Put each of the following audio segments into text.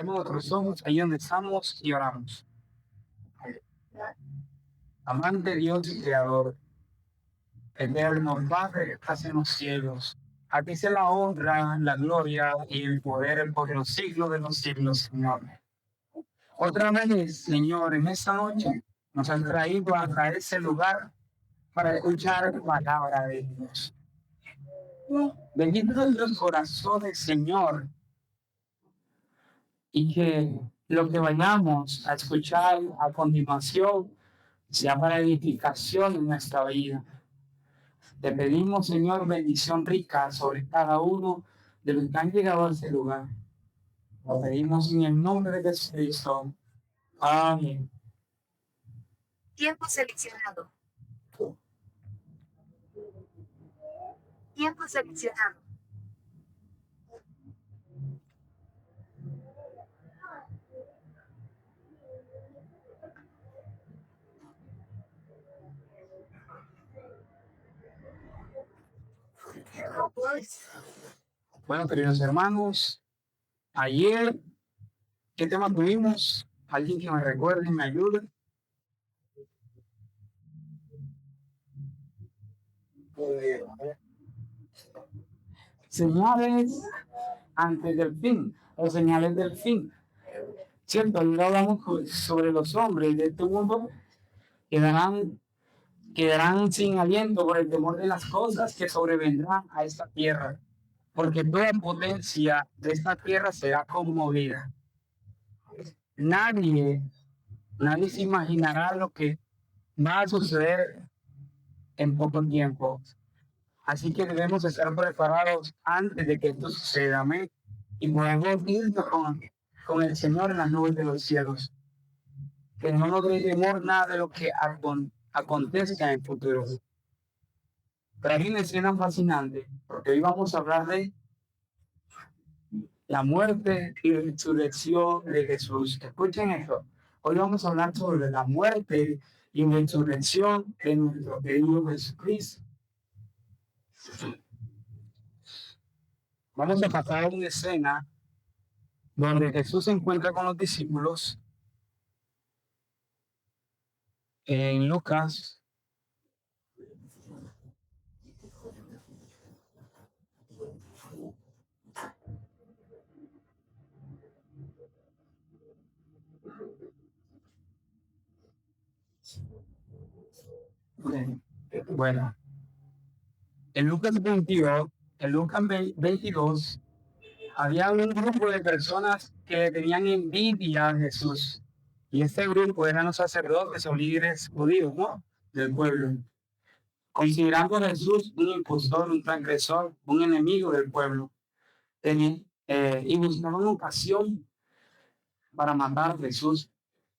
Cerremos nuestros ojos ahí donde estamos y oramos. Amante Dios y Creador, eterno Padre que estás en los cielos, a ti sea la honra, la gloria y el poder por los siglos de los siglos, Señor. Otra vez, Señor, en esta noche nos han traído hasta ese lugar para escuchar palabra de Dios. Bendito los corazones, Señor, y que lo que vayamos a escuchar a continuación sea para edificación en nuestra vida. Te pedimos, Señor, bendición rica sobre cada uno de los que han llegado a este lugar. Lo pedimos en el nombre de Jesucristo. Amén. Tiempo seleccionado. Tiempo seleccionado. Bueno, queridos hermanos, ayer, ¿qué tema tuvimos? ¿Alguien que me recuerde y me ayude? Señales antes del fin, o señales del fin. Cierto, ayer hablamos sobre los hombres de este mundo quedarán sin aliento por el temor de las cosas que sobrevendrán a esta tierra, porque toda potencia de esta tierra será conmovida. Nadie, nadie se imaginará lo que va a suceder en poco tiempo. Así que debemos estar preparados antes de que esto suceda. Amén. Y podemos irnos con el Señor en las nubes de los cielos. Que no nos dé temor nada de lo que acontezca en el futuro. Pero hay una escena fascinante, porque hoy vamos a hablar de la muerte y resurrección de Jesús. Escuchen esto. Hoy vamos a hablar sobre la muerte y resurrección de nuestro querido Jesucristo. Vamos a pasar una escena donde Jesús se encuentra con los discípulos en Lucas. Bueno, en Lucas 22, en Lucas 22, había un grupo de personas que tenían envidia a Jesús. Y este grupo eran los sacerdotes o líderes judíos, ¿no? Del pueblo. Considerando a Jesús un impostor, un transgresor, un enemigo del pueblo. Y buscaban ocasión para matar a Jesús.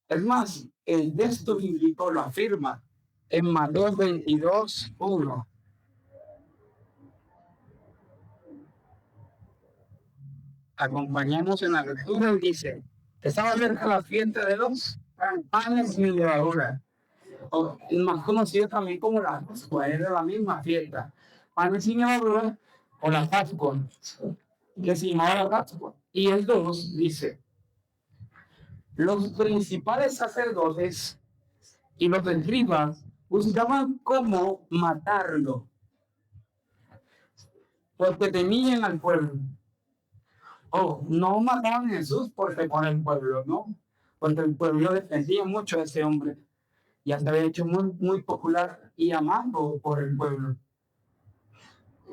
Es más, el texto bíblico lo afirma en Mateo 22:1. Acompañamos en la lectura y dice: estaba cerca la fiesta de los panes sin levadura, o más conocido también como la Pascua. Era la misma fiesta, panes sin levadura o la Pascua, que se llamaba la Pascua. Y el 2 dice: los principales sacerdotes y los escribas buscaban cómo matarlo, porque temían al pueblo. No mataban a Jesús porque por el pueblo, no, porque el pueblo defendía mucho a ese hombre y hasta había hecho muy, muy popular y amado por el pueblo.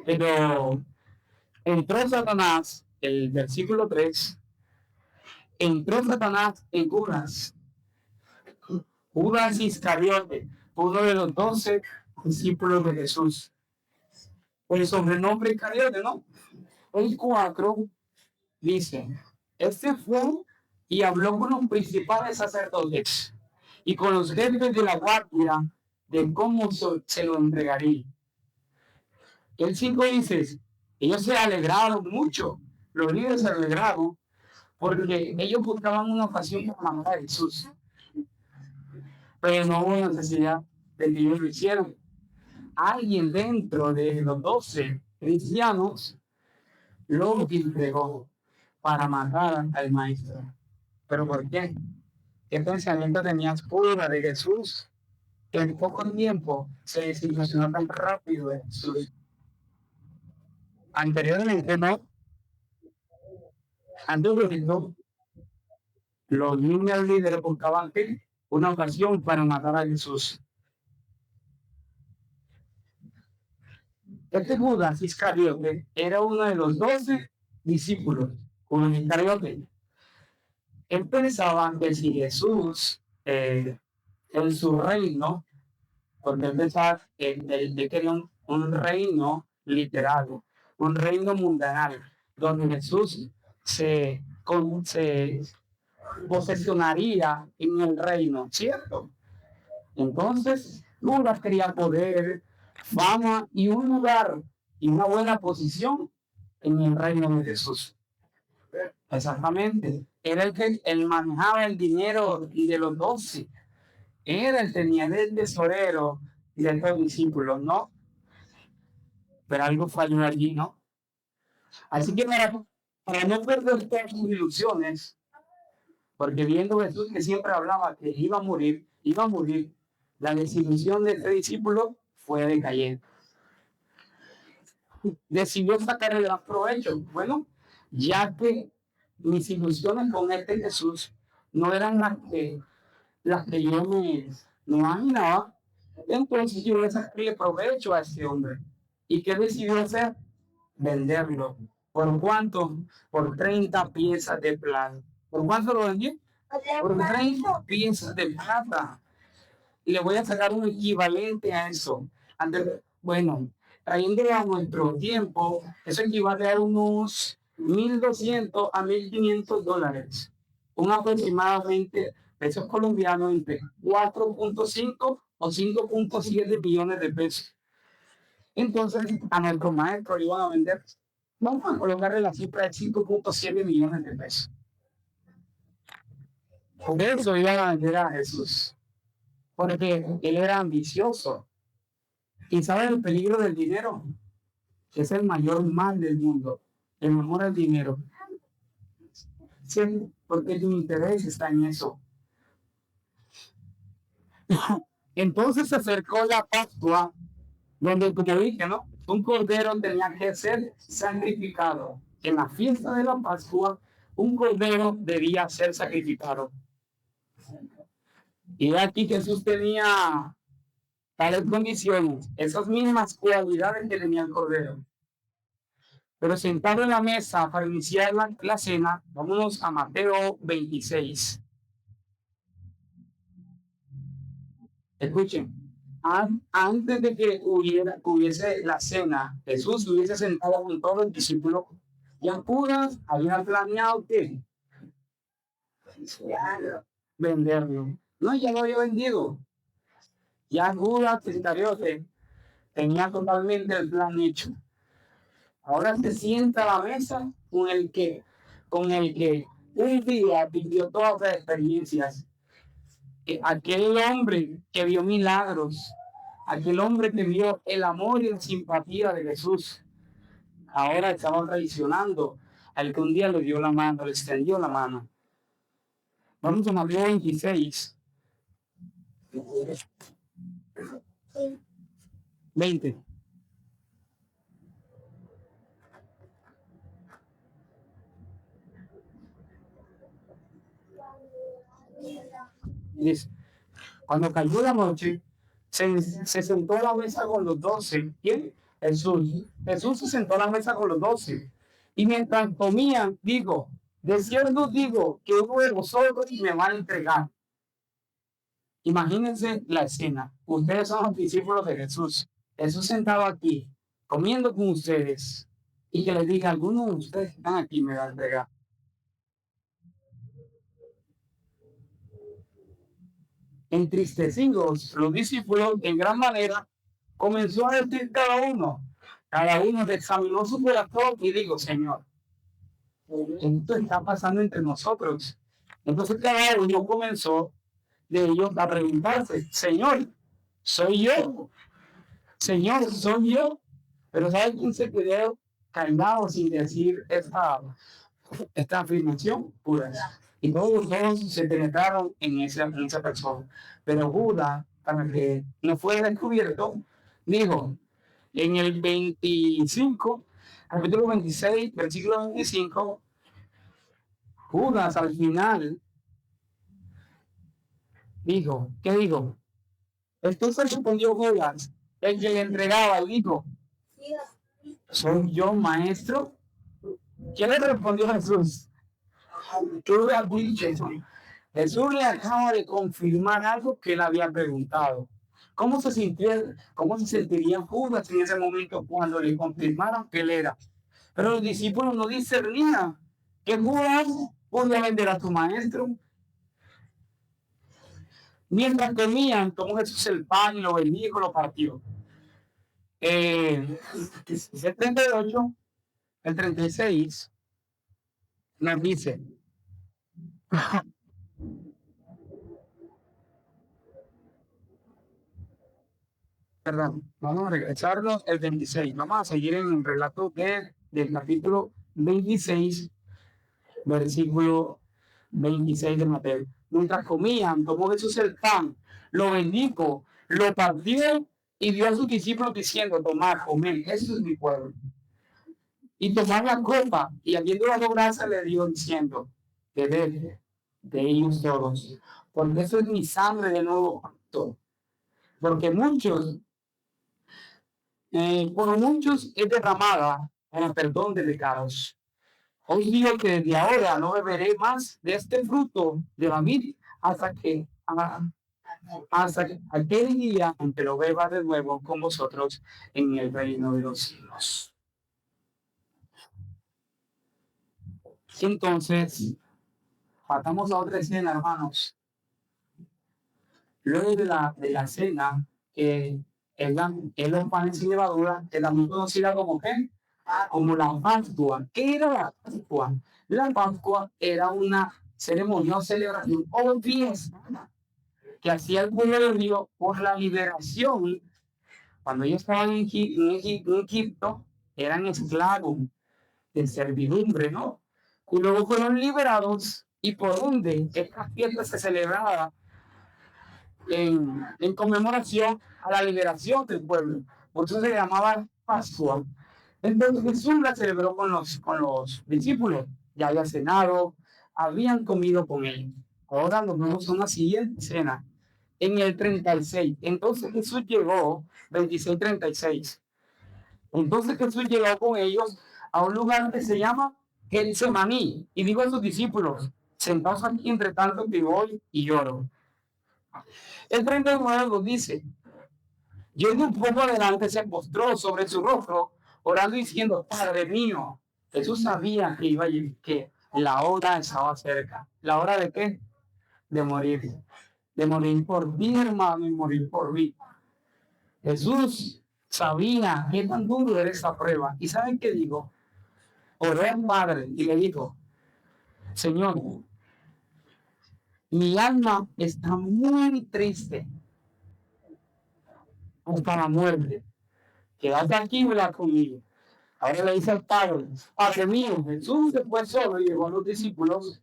Pero entró Satanás, el versículo 3, entró Satanás en Judas Iscariote, uno de los 12 discípulos de Jesús. Pues el sobrenombre Iscariote, ¿no? El 4 dice: este fue y habló con los principales sacerdotes y con los jefes de la guardia de cómo se lo entregaría. El 5 dice: ellos se alegraron mucho, los líderes se alegraron porque ellos buscaban una ocasión para matar a Jesús, pero no hubo necesidad de que ellos lo hicieran. Alguien dentro de los 12 cristianos lo entregó para matar al maestro. ¿Pero por qué? ¿Qué pensamiento tenías fuera de Jesús? Que en poco tiempo se desilusionó tan rápido de Jesús. Anteriormente, ¿no? Antes de esto, los niños líderes buscaban ¿qué? Una ocasión para matar a Jesús. Este Judas Iscariote era uno de los 12 discípulos. Judas Iscariote. Él pensaba que si Jesús en su reino, porque él pensaba que él quería un reino literal, un reino mundanal, donde Jesús se posesionaría en el reino, ¿cierto? Entonces, Judas quería poder, fama y un lugar y una buena posición en el reino de Jesús. Exactamente. Era el que él manejaba el dinero de los 12. Era el tenía el tesorero de estos discípulos, ¿no? Pero algo falló allí, ¿no? Así que para no perder todas sus ilusiones, porque viendo Jesús que siempre hablaba que iba a morir, la desilusión de este discípulo fue decayendo. Decidió sacar el gran provecho. Bueno, ya que mis ilusiones con este Jesús no eran las que yo me imaginaba, entonces yo le saqué provecho a ese hombre. ¿Y qué decidió hacer? Venderlo. ¿Por cuánto? Por 30 piezas de plata. ¿Por cuánto lo vendió? Por 30 piezas de plata. Y le voy a sacar un equivalente a eso. Bueno, trayéndolo a nuestro tiempo, eso equivale a unos 1.200 a 1.500 dólares. Un aproximadamente pesos colombianos entre 4.5 o 5.7 billones de pesos. Entonces, a nuestro maestro le iban a vender, vamos a colocarle la cifra de 5.7 millones de pesos. Por eso iban a vender a Jesús, porque él era ambicioso. ¿Y sabe el peligro del dinero? Es el mayor mal del mundo, el amor al dinero. Sí, porque tu interés está en eso. Entonces se acercó la Pascua, donde, como dije, ¿no? Un cordero tenía que ser sacrificado. En la fiesta de la Pascua, un cordero debía ser sacrificado. Y aquí Jesús tenía tales condiciones, esas mismas cualidades que tenía el cordero. Pero sentado en la mesa para iniciar la cena, vámonos a Mateo 26. Escuchen, antes de que hubiese la cena, Jesús hubiese sentado con todos los discípulos. Ya Judas había planeado que venderlo. No, ya lo había vendido. Ya Judas Iscariote tenía totalmente el plan hecho. Ahora se sienta a la mesa con el que un día vivió todas las experiencias. Aquel hombre que vio milagros, aquel hombre que vio el amor y la simpatía de Jesús, ahora estaba traicionando al que un día le dio la mano, le extendió la mano. Vamos a Mateo 26. 20. Dice, cuando cayó la noche, se sentó a la mesa con los 12. ¿Quién? Jesús. Jesús se sentó a la mesa con los 12. Y mientras comían, digo, de cierto digo que uno de vosotros me va a entregar. Imagínense la escena. Ustedes son los discípulos de Jesús. Jesús sentado aquí, comiendo con ustedes. Y que les diga, algunos de ustedes que están aquí me va a entregar. Entristecidos, los discípulos en gran manera comenzó a decir cada uno examinó su corazón y dijo, Señor, esto está pasando entre nosotros. Entonces cada uno comenzó de ellos a preguntarse, Señor, soy yo, Señor, soy yo. Pero ¿sabe quién se quedó callado sin decir esta afirmación? Judas. Y todos se penetraron en esa persona. Pero Judas, para que no fuera descubierto, dijo en el 25, capítulo 26, versículo 25, Judas al final dijo, ¿qué dijo? Entonces respondió Judas, el que le entregaba, y dijo, ¿soy yo maestro? ¿Quién le respondió a Jesús? Tú lo has dicho. Jesús le acaba de confirmar algo que él había preguntado. ¿Cómo se sentiría Judas en ese momento cuando le confirmaron que él era? Pero los discípulos no discernían que Judas podía vender a su maestro. Mientras comían, tomó Jesús el pan y lo bendijo, lo partió. El 38, el 36, nos dice, perdón, vamos a regresarnos el 26. Vamos a seguir en el relato del capítulo 26, versículo 26 de Mateo. Mientras comían, tomó Jesús el pan, lo bendijo, lo partió y dio a sus discípulos diciendo, tomad, comed, eso es mi pueblo. Y tomar la copa y habiendo dado gracias le dio diciendo, bebed de ellos todos, porque eso es mi sangre de nuevo pacto. Porque por muchos es derramada en el perdón de pecados. Os digo que desde ahora no beberé más de este fruto de la vid hasta aquel día en que lo beba de nuevo con vosotros en el reino de los cielos. Entonces, pasamos a otra escena, hermanos. Luego de la cena, que es los panes sin levadura, que también conocida como ¿qué? Como la Pascua. ¿Qué era la Pascua? La Pascua era una ceremonia o celebración o fiesta que hacía el pueblo de Dios por la liberación. Cuando ellos estaban en Egipto, eran esclavos de servidumbre, ¿no? Y luego fueron liberados y por donde esta fiesta se celebraba en conmemoración a la liberación del pueblo. Por eso se llamaba Pascua. Entonces Jesús la celebró con los discípulos. Ya había cenado, habían comido con él. Ahora nos vemos a una siguiente cena. En el 36. Entonces Jesús llegó, 26-36. Entonces Jesús llegó con ellos a un lugar que se llama Getsemaní y dijo a sus discípulos, sentados aquí entre tanto que voy y lloro. El 39 nos dice, yendo un poco adelante se postró sobre su rostro, orando y diciendo, Padre mío, Jesús sabía que iba a ir, que la hora estaba cerca. ¿La hora de qué? De morir. De morir por ti, hermano, y morir por mí. Jesús sabía qué tan duro era esa prueba. ¿Y saben qué dijo? Oró al Padre y le dijo, Señor, mi alma está muy triste hasta la muerte. Quédate aquí, ¿verdad? Conmigo. Ahora le dice al Padre, Padre mío, Jesús se fue solo y llevó a los discípulos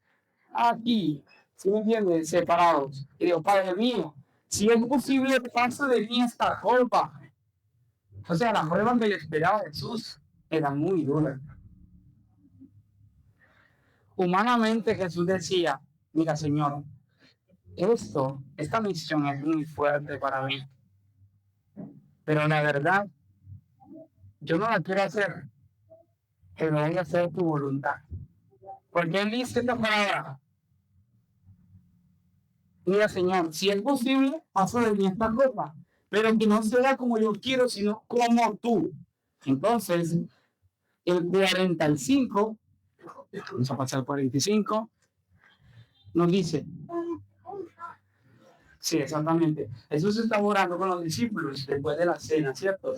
aquí, ¿sí me entiendes? Separados. Y dijo, Padre mío, si es posible, pasa de mí esta copa. O sea, la prueba que le esperaba a Jesús era muy dura. Humanamente Jesús decía, mira Señor, esta misión es muy fuerte para mí. Pero la verdad, yo no la quiero hacer, que no vaya a ser tu voluntad. Porque él dice esta palabra. Mira, Señor, si es posible, paso de mí esta copa, pero que no sea como yo quiero, sino como tú. Entonces, el 45, vamos a pasar al 45, nos dice, sí, exactamente, Jesús estaba orando con los discípulos después de la cena, ¿cierto?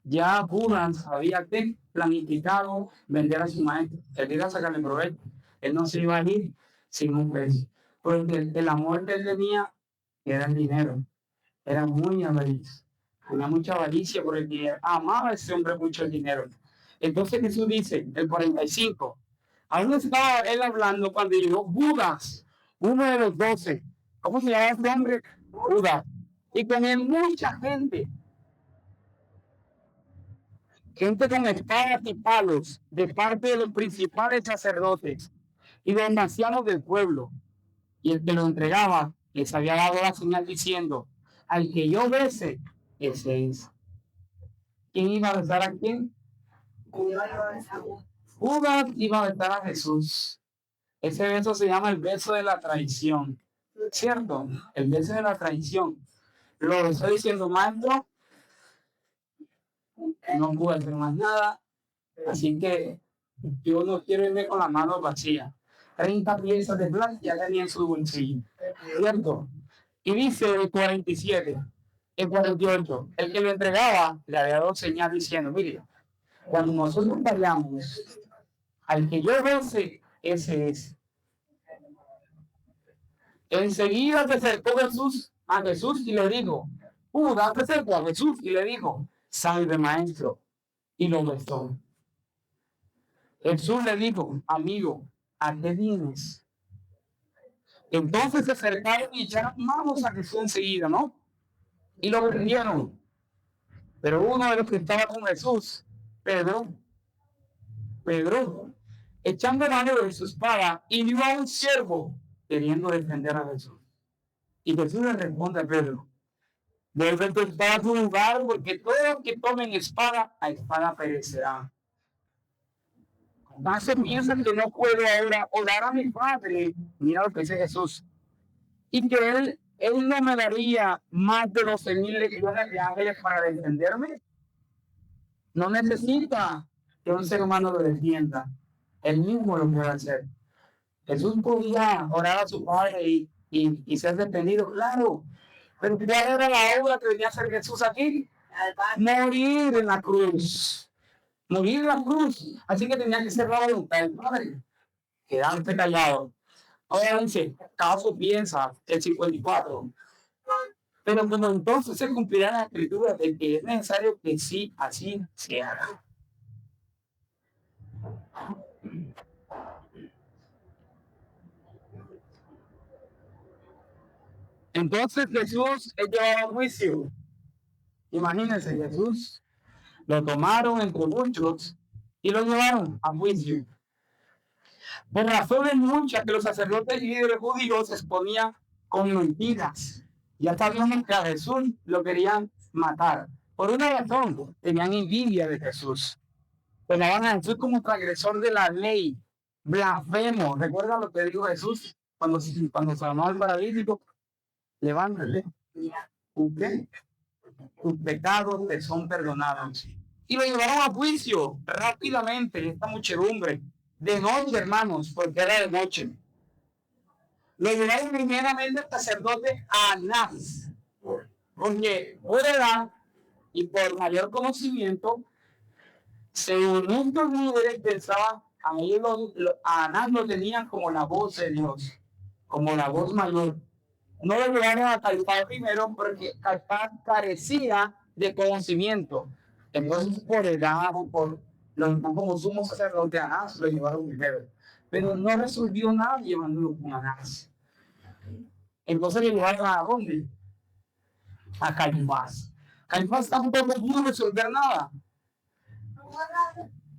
Ya Judas había planificado vender a su maestro, él iba a sacarle provecho, él no se iba a ir sin un peso, porque el amor que él tenía era el dinero, era muy avaricio, tenía mucha avaricia por el dinero, amaba a ese hombre mucho el dinero. Entonces Jesús dice, el 45, Aún estaba él hablando cuando llegó Judas, uno de los 12. ¿Cómo se llama este hombre? Judas. Y con él mucha gente. Gente con espadas y palos de parte de los principales sacerdotes y de los ancianos del pueblo. Y el que lo entregaba les había dado la señal diciendo: al que yo bese, ese es. ¿Quién iba a besar a quién? Judas iba a besar a Jesús. Ese beso se llama el beso de la traición. ¿Cierto? El beso de la traición. Lo estoy diciendo, maestro, no puedo hacer más nada. Así que yo no quiero irme con las manos vacías. 30 piezas de plata ya tenía en su bolsillo. ¿Cierto? Y dice el 47, el 48, el que lo entregaba le había dado señal diciendo: mire, cuando nosotros vayamos, al que yo bese, ese es. Enseguida se acercó a Jesús y le dijo: Judas se acercó a Jesús y le dijo: salve, maestro. Y lo besó. Jesús le dijo: amigo, ¿a qué vienes? Entonces se acercaron y echaron manos a Jesús enseguida, ¿no? Y lo prendieron. Pero uno de los que estaba con Jesús, Pedro, echando mano de su espada, hirió a un siervo queriendo defender a Jesús. Y Jesús le responde a Pedro: vuelve tu espada a tu lugar, porque todo el que tomen espada, a espada perecerá. ¿Acaso piensan que no puedo ahora orar a mi Padre? Mira lo que dice Jesús. Y que él no me daría más de 12,000 legiones de ángeles para defenderme. No necesita que un ser humano lo defienda. Él mismo lo puede hacer. Jesús podía orar a su Padre y ser defendido, claro. Pero ¿cuál era la obra que venía a hacer Jesús aquí? Morir en la cruz. Morir en la cruz. Así que tenía que ser la voluntad del Padre. Quedarte callado. Ahora dice, ¿acaso piensa el 54? Pero cuando entonces se cumplirá la escritura de que es necesario que sí, así se haga. Entonces Jesús es llevado a juicio. Imagínense, Jesús lo tomaron entre muchos y lo llevaron a juicio. Por razones muchas que los sacerdotes y líderes judíos exponían con mentiras. Ya sabíamos que a Jesús lo querían matar. Por una razón, tenían envidia de Jesús. Tomaban a Jesús como transgresor de la ley, blasfemo. ¿Recuerda lo que dijo Jesús cuando sanó al paralítico? Levántate. ¿Qué? Tus pecados te son perdonados. Y lo llevaron a juicio rápidamente, esta muchedumbre. De noche, hermanos, porque era de noche. Lo llevaron primeramente al sacerdote Anás, porque por edad y por mayor conocimiento, según muchos líderes pensaban, a Anás lo tenían como la voz de Dios, como la voz mayor. No lo llevaron a Caifás primero porque Caifás carecía de conocimiento. Entonces, por edad o por los como sumo sacerdote Anás, lo llevaron primero. Pero no resolvió nada llevándolo con Anás. Entonces le llevaron a dónde? A Caifás. Caifás tampoco pudo resolver nada.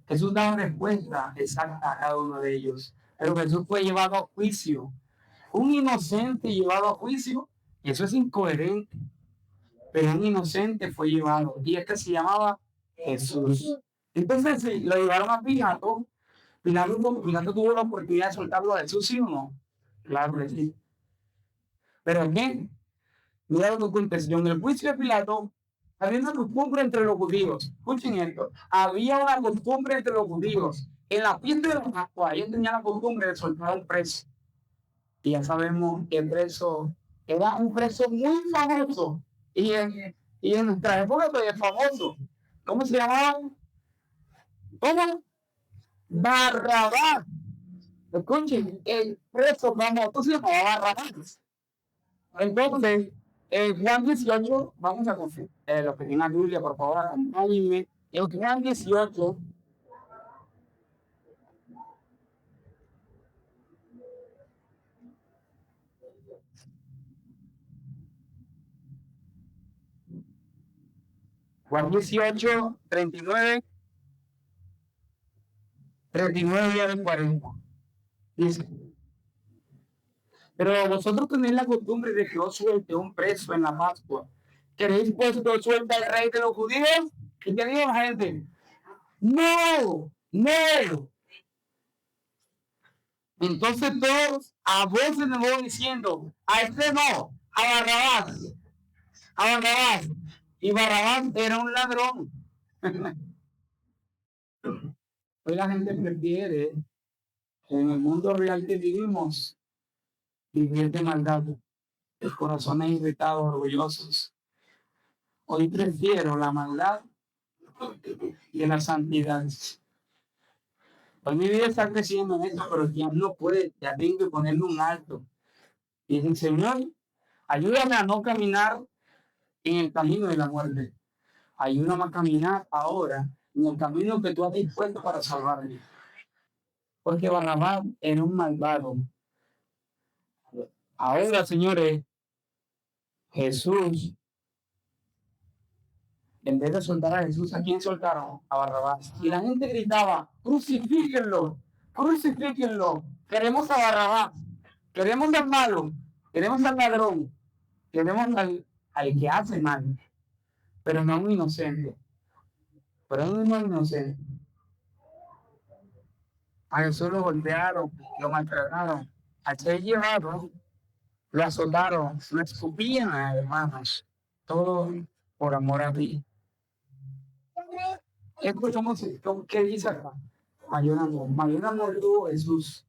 Jesús daba respuesta exacta a cada uno de ellos. Pero Jesús fue llevado a juicio. Un inocente llevado a juicio, eso es incoherente. Pero un inocente fue llevado. Y este se llamaba Jesús. Entonces lo llevaron a Pilato. Pilato tuvo la oportunidad de soltarlo a Jesús, ¿sí o no? Claro que sí. Pero ¿qué? Mira lo que aconteció en el juicio de Pilato. Había una costumbre entre los judíos. Escuchen esto. Había una costumbre entre los judíos. En la fiesta de la Pascua, ellos tenían la costumbre de soltar a un preso. Y ya sabemos que el preso era un preso muy famoso. Y en nuestra época todavía es famoso. ¿Cómo se llamaba? ¿Cómo? Barrabás. Escuchen, el preso famoso se llamaba Barrabás. Entonces, Juan 18, vamos a confirmar. Los que tienen la Biblia, por favor, acompáñenme. En Juan 18, Juan 18, 39, 39 al 40. Dice, pero vosotros tenéis la costumbre de que os suelte un preso en la Pascua. ¿Queréis pues que os suelte al rey de los judíos? ¿Y qué dijo la gente? No, no. Entonces todos a voces de nuevo diciendo, a este no, a Barrabás, a Barrabás. Y Barrabás era un ladrón. Hoy la gente prefiere, en el mundo real que vivimos, vivir de maldad, los corazones irritados, orgullosos. Hoy prefiero la maldad que la santidad. Hoy mi vida está creciendo en esto, pero ya no puede, ya tengo que ponerle un alto. Y dice, Señor, ayúdame a no caminar en el camino de la muerte. Ayúdame a caminar ahora en el camino que tú has dispuesto para salvarme. Porque Barrabás era un malvado. Ahora, señores, Jesús, en vez de soltar a Jesús, ¿a quién soltaron? A Barrabás. Y la gente gritaba, crucifíquenlo, crucifíquenlo. Queremos a Barrabás, queremos al malo, queremos al ladrón, queremos al que hace mal, pero no a un inocente. Pero no es un inocente. A Jesús lo golpearon, lo maltrataron. Al ser llevado, lo azotaron, lo escupían, hermanos. Todo por amor a ti. Escuchamos qué dice acá. Mayor amor tuvo Jesús,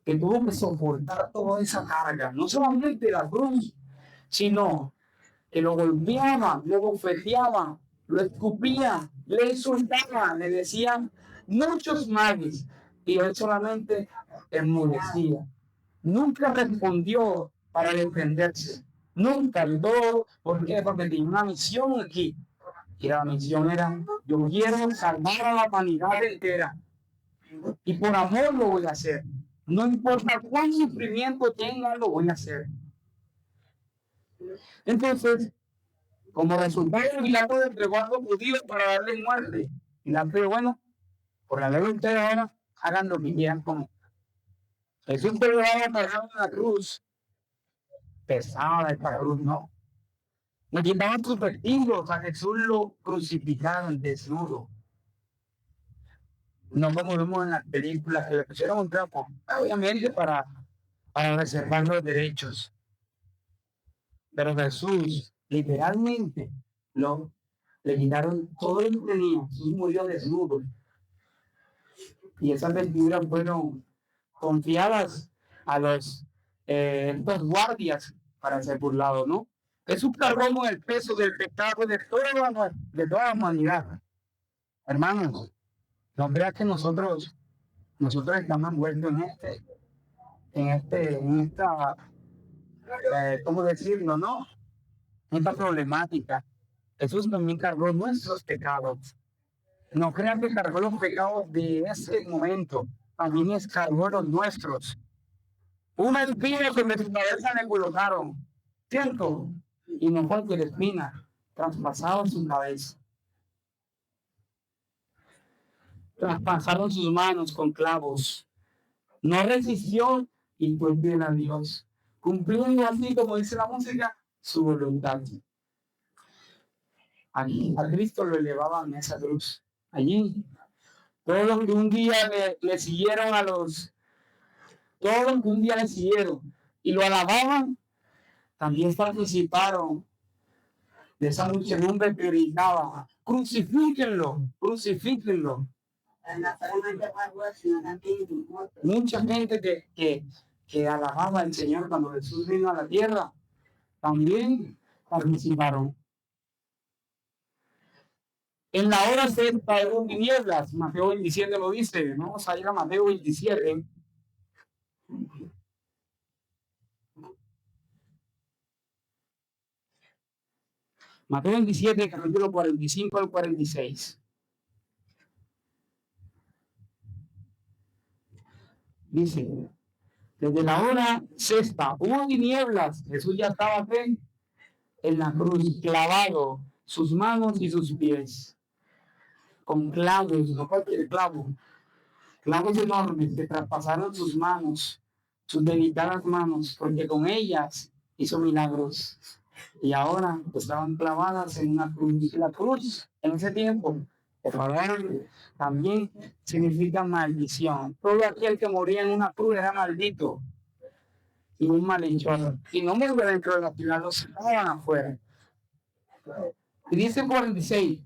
que tuvo que soportar toda esa carga, no solamente la cruz, sino que lo golpeaban, lo bofeteaban, lo escupían, le insultaban, le decían muchos males, y él solamente enmudecía. Nunca respondió para defenderse. Nunca dudó. ¿Por qué? Porque tenía una misión aquí. Y la misión era, yo quiero salvar a la humanidad entera. Y por amor lo voy a hacer. No importa cuán sufrimiento tenga, lo voy a hacer. Entonces, como resultado, Pilato entregó a los judíos para darle muerte. Pilato dijo, bueno, por la ley de ustedes ahora, hagan lo que quieran con Jesús pegaba en la cruz. Pesada esta cruz, ¿no? Le quitaban sus vestidos, a Jesús lo crucificaron desnudo. No como vemos en las películas que le pusieron un trapo, obviamente para reservar los derechos. Pero Jesús, literalmente, le quitaron todo lo que tenía. Jesús murió desnudo. Y esas vestiduras fueron confiadas a estos guardias para ser burlados, ¿no? Jesús cargó con el peso del pecado de toda la humanidad. Hermanos, no creas que nosotros estamos envueltos en esta, ¿cómo decirlo, no? Esta problemática. Jesús también cargó nuestros pecados. No crean que cargó los pecados de ese momento, también cargó los nuestros. Una espina que en su cabeza le colocaron, ¿cierto? Y no cualquier espina, traspasado su cabeza. Traspasaron sus manos con clavos. No resistió y fue fiel a Dios, cumpliendo así, como dice la música, su voluntad. A Cristo lo elevaban a esa cruz. Allí, todos los que un día le siguieron todos los que un día le siguieron y lo alababan, también participaron de esa muchedumbre que gritaba, crucifíquenlo, crucifíquenlo. Mucha gente que alababa al Señor cuando Jesús vino a la tierra, también participaron. En la hora sexta hubo tinieblas, Mateo 27 lo dice, vamos a ir a Mateo 27. Mateo 27, capítulo 45 al 46. Dice, desde la hora sexta hubo tinieblas, Jesús ya estaba en la cruz, clavado, sus manos y sus pies, con clavos, no cualquier clavo, clavos enormes que traspasaron sus manos, sus delicadas manos, porque con ellas hizo milagros. Y ahora estaban clavadas en una cruz. Y la cruz, en ese tiempo, por favor, también significa maldición. Todo aquel que moría en una cruz era maldito y un malhechor. Y no moría dentro de la ciudad, los sacaban afuera. Y dice 46,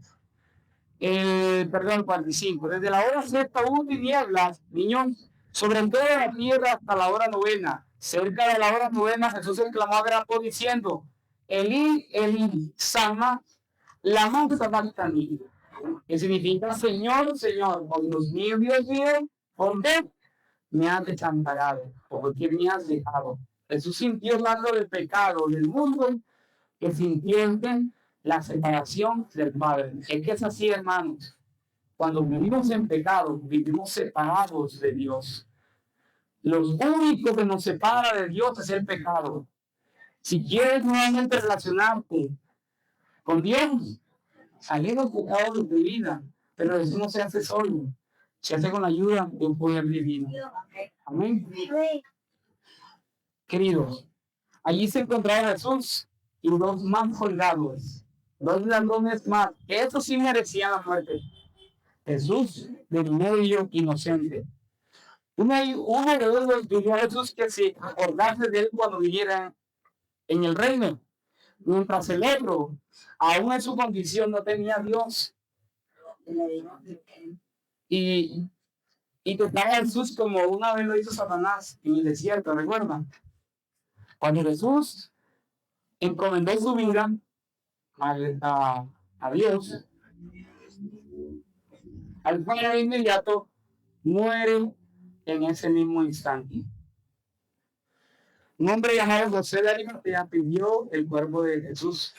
perdón, 45, desde la hora sexta hubo tinieblas, niños, sobre toda la tierra hasta la hora novena. Cerca de la hora novena, Jesús exclamó a gran voz diciendo: Elí, Elí, Sama, lama sabachthani, que significa Señor, Señor, oh Dios mío, ¿por qué me has desamparado? ¿Por qué me has dejado? Jesús sintió hablando del pecado del mundo, que sintió la separación del Padre. Es que es así, hermanos. Cuando vivimos en pecado, vivimos separados de Dios. Lo único que nos separa de Dios es el pecado. Si quieres nuevamente relacionarte con Dios, salir los pecados de tu vida, pero eso no se hace solo, se hace con la ayuda de un poder divino. Amén. Queridos, allí se encontraba Jesús y dos más soldados, dos ladrones más, que esos sí merecían la muerte. Jesús de medio inocente. Uno de ellos dijo a Jesús que si acordase de él cuando viniera en el reino, mientras el otro, aún en su condición, no tenía a Dios. Y tocaba a Jesús como una vez lo hizo Satanás en el desierto, ¿recuerdan? Cuando Jesús encomendó su vida a Dios, al final de inmediato muere en ese mismo instante. Un hombre llamado José de Arimatea pidió el cuerpo de Jesús.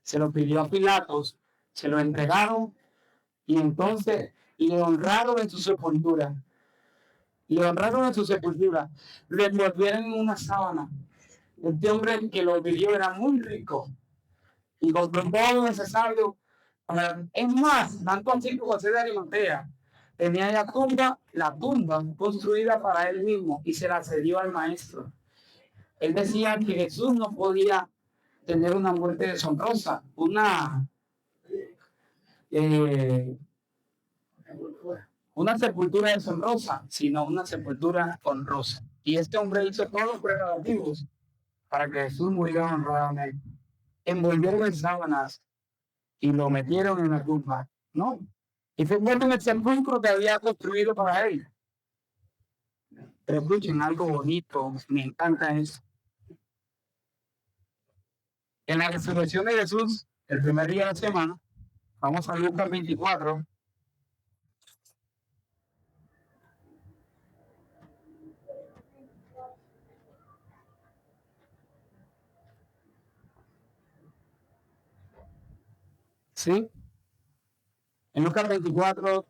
Se lo pidió a Pilatos, se lo entregaron y entonces le honraron en su sepultura. Le honraron en su sepultura. Le envolvieron en una sábana. Este hombre que lo pidió era muy rico y compró todo lo necesario. Es más, tanto así que José de Arimatea tenía la tumba construida para él mismo y se la cedió al maestro. Él decía que Jesús no podía tener una muerte deshonrosa, una sepultura deshonrosa, sino una sepultura honrosa. Y este hombre hizo todos los preparativos para que Jesús muriera honradamente. Envolvieron en sábanas y lo metieron en la tumba, ¿no? Y fue envuelto en el sepulcro que había construido para él. Pero escuchen algo bonito, me encanta eso. En la resurrección de Jesús, el primer día de la semana, vamos a Lucas 24. ¿Sí? En Lucas 24.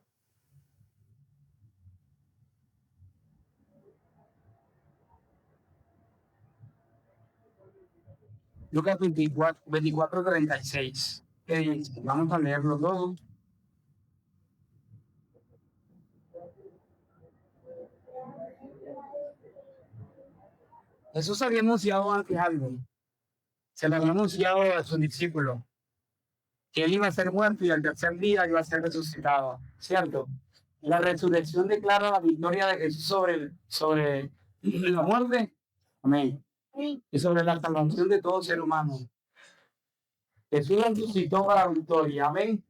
Lucas 24, 36. Vamos a leerlo todo. Jesús había anunciado antes algo. Se lo había anunciado a sus discípulos. Que él iba a ser muerto y al tercer día iba a ser resucitado. ¿Cierto? La resurrección declara la victoria de Jesús sobre la muerte. Amén. Y sobre la salvación de todo ser humano. Jesús resucitó para la victoria. Amén.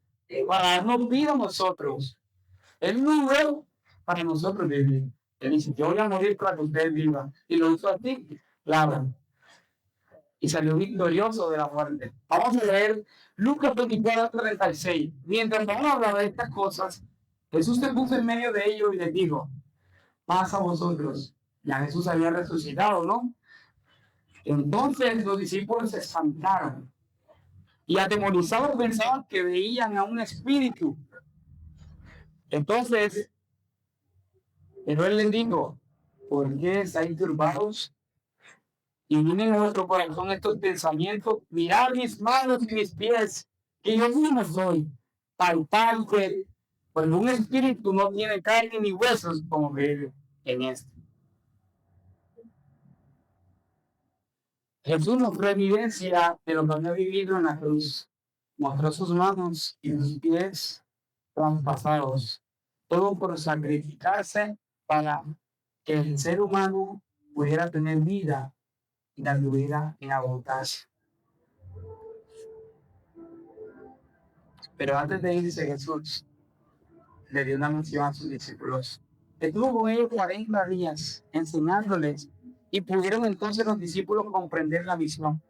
Para darnos vida a nosotros. Él no murió para nosotros vivir. Él dice: yo voy a morir para que ustedes vivan. Y lo hizo así, claro. Y salió victorioso de la muerte. Vamos a leer Lucas 24, 36. Mientras vamos a hablar de estas cosas, Jesús se puso en medio de ellos y les dijo: paz a vosotros. Ya Jesús había resucitado, ¿no? Entonces los discípulos se espantaron y atemorizados pensaban que veían a un espíritu. Entonces, pero él les dijo: ¿por qué estáis turbados? Y vienen a nuestro corazón estos pensamientos: mirad mis manos y mis pies, que yo mismo soy, tal que pues un espíritu no tiene carne ni huesos como vive en este. Jesús nos fue evidencia de lo que había vivido en la cruz. Mostró sus manos y sus pies traspasados, todo por sacrificarse para que el ser humano pudiera tener vida y la vida en abundancia. Pero antes de irse Jesús le dio una misión a sus discípulos. Estuvo con ellos 40 días enseñándoles y pudieron entonces los discípulos comprender la misión.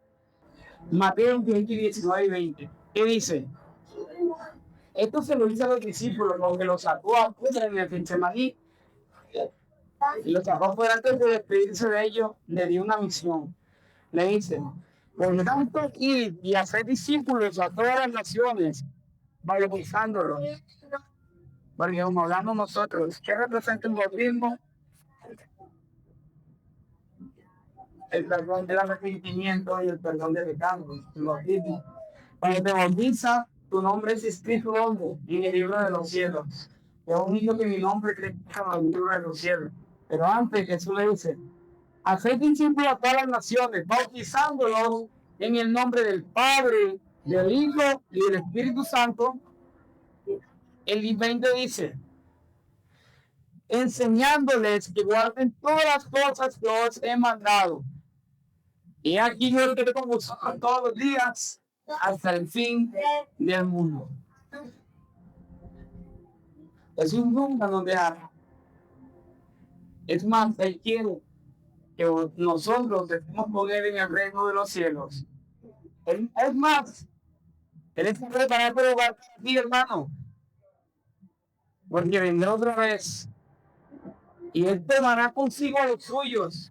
Mateo 20, 19 y 20. ¿Qué dice? Esto se lo dice a los discípulos, porque los sacó afuera en el Getsemaní. Y los sacó afuera antes de despedirse de ellos, le dio una misión. Le dice, por lo tanto, ir y hacer discípulos a todas las naciones, bautizándolos. Porque como hablamos nosotros, ¿qué representa el bautismo? El perdón del arrepentimiento y el perdón de pecados. El bautismo. Cuando te bautiza, tu nombre es escrito ¿dónde? En el libro de los cielos. Es único que mi nombre escrito en el libro de los cielos. Pero antes Jesús le dice, hacer discípulos a todas las naciones, bautizándolos en el nombre del Padre, del Hijo y del Espíritu Santo. El 20 dice, enseñándoles que guarden todas las cosas que os he mandado. Y aquí yo estoy con vosotros todos los días hasta el fin del mundo. Jesús nunca nos dejará. Es más, Él quiere que nosotros estemos con Él en el reino de los cielos. Es más, Él está preparado el lugar para ti, hermano. Porque vendrá otra vez. Y Él tomará consigo a los suyos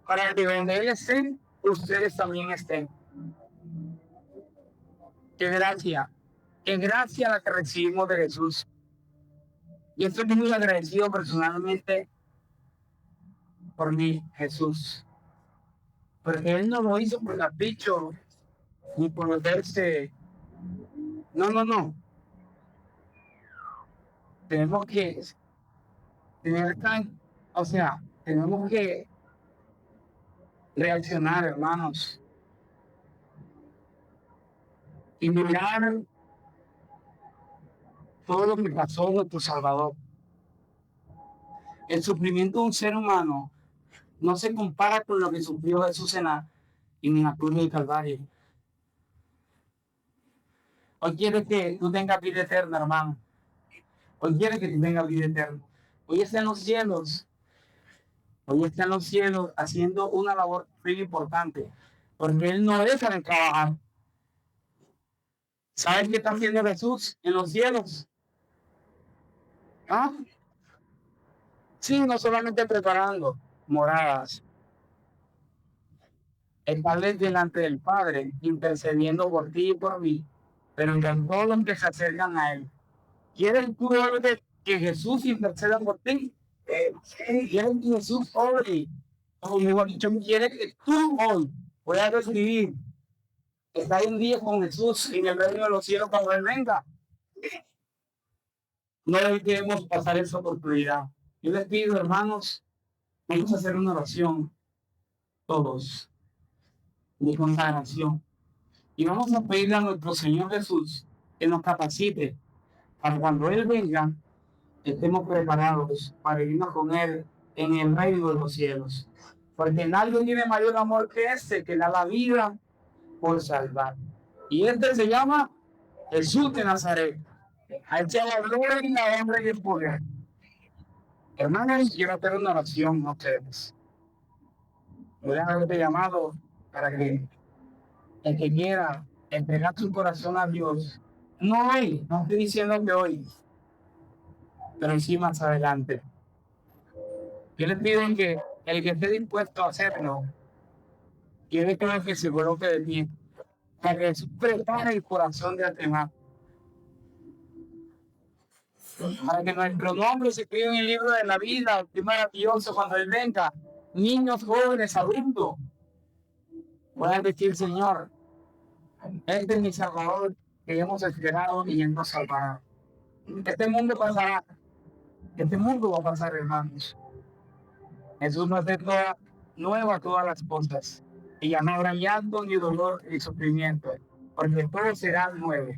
para que donde Él esté, ustedes también estén. Qué gracia la que recibimos de Jesús. Yo estoy muy agradecido personalmente por mí, Jesús. Porque Él no lo hizo por capricho, ni por verse. No. Tenemos que tenemos que reaccionar, hermanos. Y mirar todo lo que pasó nuestro Salvador. El sufrimiento de un ser humano no se compara con lo que sufrió Jesús en la cruz del Calvario. Hoy quiere que tú tengas vida eterna, hermano. Hoy quiere que tú tengas vida eterna. Hoy está en los cielos. Hoy está en los cielos haciendo una labor muy importante. Porque Él no deja de trabajar. ¿Sabes qué está haciendo Jesús en los cielos? ¿Ah? Sí, no solamente preparando moradas. Está delante del Padre, intercediendo por ti y por mí, pero en todos los que se acercan a Él. ¿Quieres tú que Jesús interceda por ti? ¿Quieres que Jesús ore? O mejor dicho, quiere que tú hoy puedas recibir estar un día con Jesús en el reino de los cielos cuando Él venga. No debemos pasar esa oportunidad. Yo les pido, hermanos, vamos a hacer una oración, todos, de consagración. Y vamos a pedirle a nuestro Señor Jesús que nos capacite para cuando Él venga, estemos preparados para irnos con Él en el reino de los cielos. Porque nadie tiene mayor amor que este, que da la vida por salvar. Y este se llama Jesús de Nazaret. A Él sea la gloria y la honra y el poder. Hermanos, quiero hacer una oración a ustedes. Voy a haberte llamado para que el que quiera entregar su corazón a Dios, no hoy, no estoy diciendo que hoy, pero sí más adelante. Yo les pido que el que esté dispuesto a hacerlo, quiere que se coloque de pie, para que Jesús prepare el corazón de antemano. Para que nuestro nombre se escriba en el libro de la vida, que es maravilloso cuando Él venga. Niños, jóvenes, adultos, puedan decir, Señor, este es mi Salvador, que hemos esperado y hemos salvado. Este mundo pasará. Este mundo va a pasar, hermanos. Jesús nos hace nueva todas las cosas. Y ya no habrá llanto, ni dolor, ni sufrimiento, porque todo será nuevo.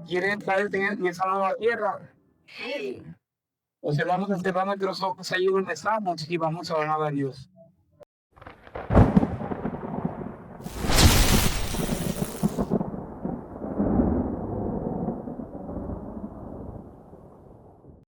¿Quieren saber en esa nueva tierra? Pues vamos a cerrar nuestros ojos ahí donde estamos y vamos a orar a Dios.